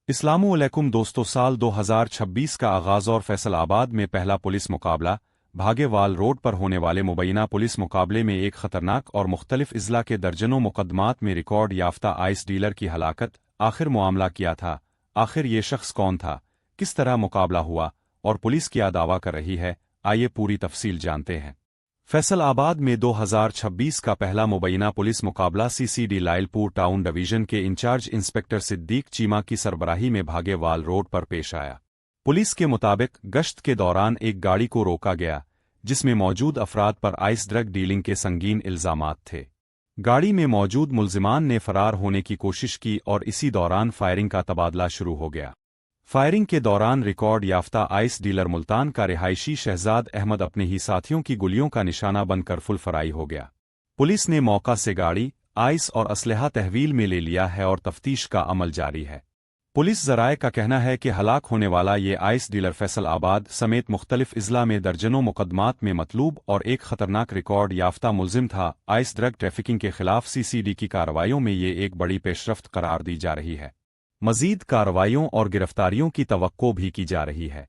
अस्सलामुअलैकुम दोस्तों, साल 2026 का आगाज़ और फैसल आबाद में पहला पुलिस मुकाबला भागेवाल रोड पर होने वाले मुबैना पुलिस मुकाबले में एक खतरनाक और मुख्तलिफ इज़ला के दर्जनों मुकदमात में रिकॉर्ड याफ्ता आइस डीलर की हलाकत। आखिर मामला क्या था? आखिर ये शख्स कौन था? किस तरह मुकाबला हुआ और पुलिस क्या दावा कर रही है? आइए पूरी तफसील जानते हैं। फैसल आबाद में 2026 का पहला मुबैना पुलिस मुकाबला सीसीडी लाइलपुर टाउन डिवीजन के इंचार्ज इंस्पेक्टर सिद्दीक चीमा की सरबराही में भागेवाल रोड पर पेश आया। पुलिस के मुताबिक गश्त के दौरान एक गाड़ी को रोका गया जिसमें मौजूद अफराद पर आइस ड्रग डीलिंग के संगीन इल्जामात थे। गाड़ी में मौजूद मुल्जिमान ने फरार होने की कोशिश की और इसी दौरान फायरिंग का तबादला शुरू हो गया। फायरिंग के दौरान रिकॉर्ड याफ्ता आइस डीलर मुल्तान का रिहायशी शहजाद अहमद अपने ही साथियों की गोलियों का निशाना बनकर फुल फराई हो गया। पुलिस ने मौका से गाड़ी, आइस और असलहा तहवील में ले लिया है और तफ्तीश का अमल जारी है। पुलिस ज़राए का कहना है कि हलाक होने वाला ये आइस डीलर फैसल आबाद समेत मुख्तलिफ इज़ला में दर्जनों मुकदमात में मतलूब और एक खतरनाक रिकॉर्ड याफ्ता मुल्जिम था। आइस ड्रग ट्रैफिकिंग के खिलाफ सीसीडी की कार्रवाइयों में ये एक बड़ी पेशरफ्त करार दी जा रही है। मज़ीद कार्रवाइयों और गिरफ्तारियों की तवक्को भी की जा रही है।